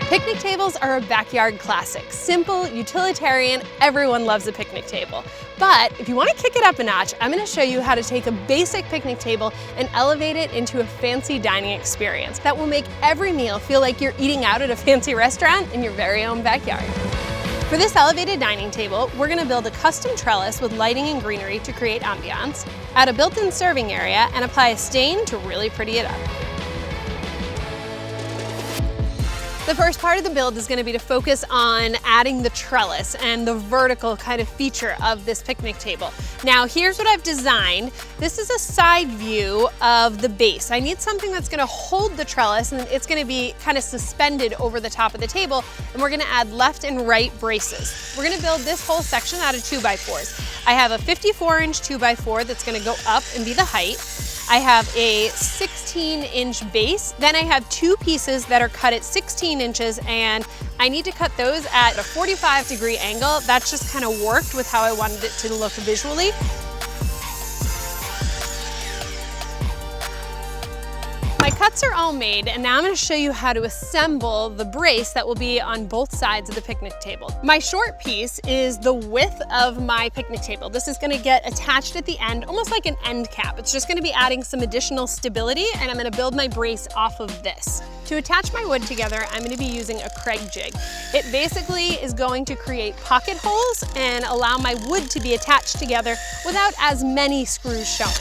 Picnic tables are a backyard classic. Simple, utilitarian, everyone loves a picnic table. But if you want to kick it up a notch, I'm going to show you how to take a basic picnic table and elevate it into a fancy dining experience that will make every meal feel like you're eating out at a fancy restaurant in your very own backyard. For this elevated dining table, we're going to build a custom trellis with lighting and greenery to create ambiance, add a built-in serving area, and apply a stain to really pretty it up. The first part of the build is going to be to focus on adding the trellis and the vertical kind of feature of this picnic table. Now here's what I've designed. This is a side view of the base. I need something that's going to hold the trellis, and it's going to be kind of suspended over the top of the table, and we're going to add left and right braces. We're going to build this whole section out of 2x4s. I have a 54-inch 2x4 that's going to go up and be the height. I have a 16-inch base. Then I have two pieces that are cut at 16 inches, and I need to cut those at a 45-degree angle. That's just kind of worked with how I wanted it to look visually. My cuts are all made, and now I'm going to show you how to assemble the brace that will be on both sides of the picnic table. My short piece is the width of my picnic table. This is going to get attached at the end, almost like an end cap. It's just going to be adding some additional stability, and I'm going to build my brace off of this. To attach my wood together, I'm going to be using a Craig jig. It basically is going to create pocket holes and allow my wood to be attached together without as many screws showing.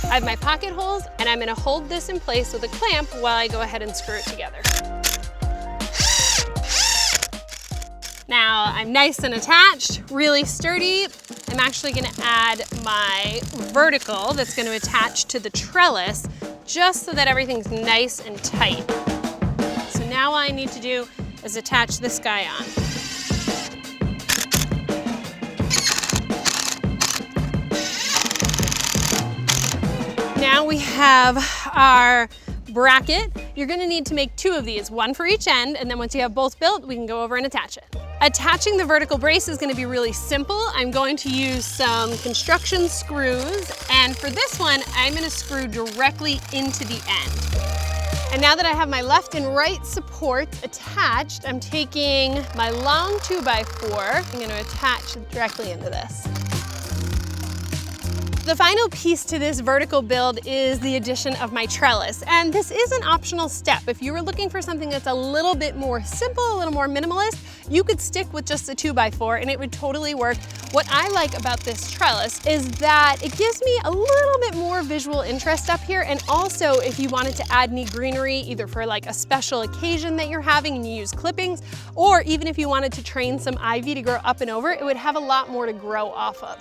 I have my pocket holes, and I'm going to hold this in place with a clamp while I go ahead and screw it together. Now I'm nice and attached, really sturdy. I'm actually going to add my vertical that's going to attach to the trellis just so that everything's nice and tight. So now all I need to do is attach this guy on. Now we have our bracket. You're going to need to make two of these, one for each end, and then once you have both built, we can go over and attach it. Attaching the vertical brace is going to be really simple. I'm going to use some construction screws, and for this one, I'm going to screw directly into the end. And now that I have my left and right supports attached, I'm taking my long 2x4. I'm going to attach directly into this. The final piece to this vertical build is the addition of my trellis, and this is an optional step. If you were looking for something that's a little bit more simple, a little more minimalist, you could stick with just the 2x4 and it would totally work. What I like about this trellis is that it gives me a little bit more visual interest up here, and also if you wanted to add any greenery, either for like a special occasion that you're having and you use clippings, or even if you wanted to train some ivy to grow up and over, it would have a lot more to grow off of.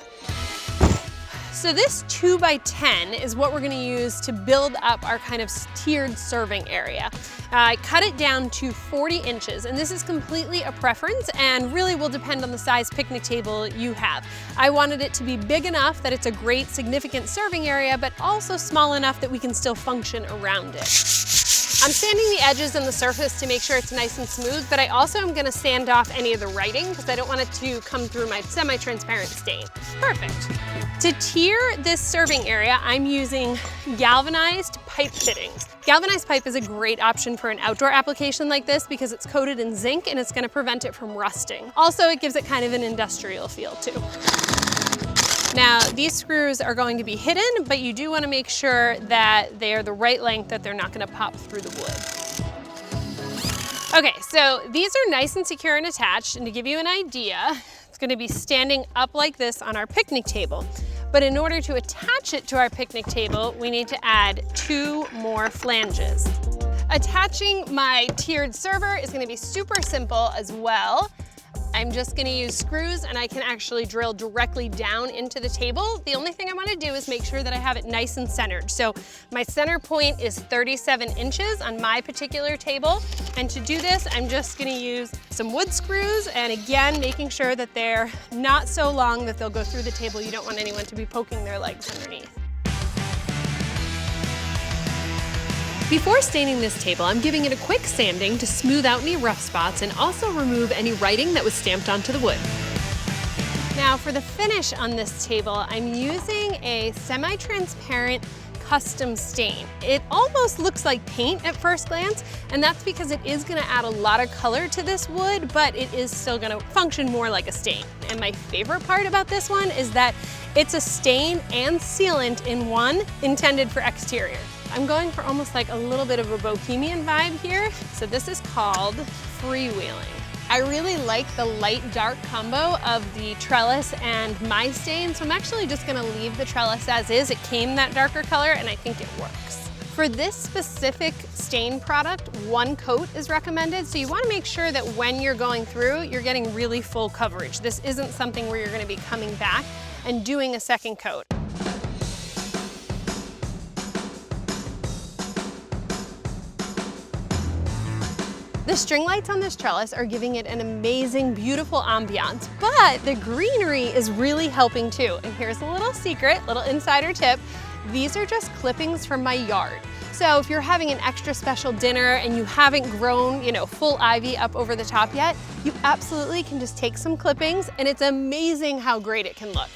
So this 2x10 is what we're going to use to build up our kind of tiered serving area. I cut it down to 40 inches, and this is completely a preference and really will depend on the size picnic table you have. I wanted it to be big enough that it's a great significant serving area, but also small enough that we can still function around it. I'm sanding the edges and the surface to make sure it's nice and smooth, but I also am going to sand off any of the writing because I don't want it to come through my semi-transparent stain. Perfect. To tier this serving area, I'm using galvanized pipe fittings. Galvanized pipe is a great option for an outdoor application like this because it's coated in zinc and it's going to prevent it from rusting. Also, it gives it kind of an industrial feel too. Now, these screws are going to be hidden, but you do want to make sure that they are the right length, that they're not going to pop through the wood. Okay, so these are nice and secure and attached, and to give you an idea, it's going to be standing up like this on our picnic table. But in order to attach it to our picnic table, we need to add two more flanges. Attaching my tiered server is going to be super simple as well. I'm just going to use screws, and I can actually drill directly down into the table. The only thing I want to do is make sure that I have it nice and centered. So my center point is 37 inches on my particular table. And to do this, I'm just going to use some wood screws, and again, making sure that they're not so long that they'll go through the table. You don't want anyone to be poking their legs underneath. Before staining this table, I'm giving it a quick sanding to smooth out any rough spots and also remove any writing that was stamped onto the wood. Now for the finish on this table, I'm using a semi-transparent custom stain. It almost looks like paint at first glance, and that's because it is gonna add a lot of color to this wood, but it is still gonna function more like a stain. And my favorite part about this one is that it's a stain and sealant in one, intended for exterior. I'm going for almost like a little bit of a bohemian vibe here. So this is called freewheeling. I really like the light-dark combo of the trellis and my stain, so I'm actually just gonna leave the trellis as is. It came that darker color, and I think it works. For this specific stain product, one coat is recommended, so you wanna make sure that when you're going through, you're getting really full coverage. This isn't something where you're gonna be coming back and doing a second coat. The string lights on this trellis are giving it an amazing, beautiful ambiance, but the greenery is really helping too. And here's a little secret, little insider tip. These are just clippings from my yard. So if you're having an extra special dinner and you haven't grown, full ivy up over the top yet, you absolutely can just take some clippings, and it's amazing how great it can look.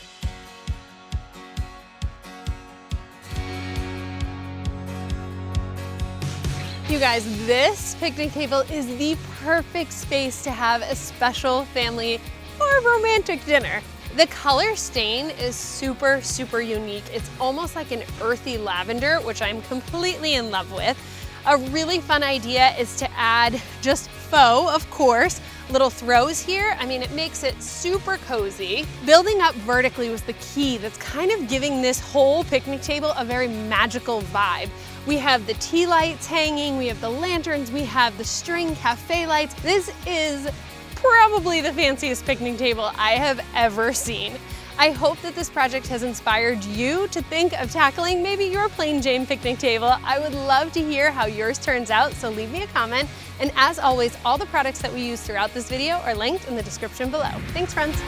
You guys, this picnic table is the perfect space to have a special family or romantic dinner. The color stain is super, super unique. It's almost like an earthy lavender, which I'm completely in love with. A really fun idea is to add just faux, of course, little throws here. I mean, it makes it super cozy. Building up vertically was the key that's kind of giving this whole picnic table a very magical vibe. We have the tea lights hanging, we have the lanterns, we have the string cafe lights. This is probably the fanciest picnic table I have ever seen. I hope that this project has inspired you to think of tackling maybe your plain Jane picnic table. I would love to hear how yours turns out, so leave me a comment. And as always, all the products that we use throughout this video are linked in the description below. Thanks, friends.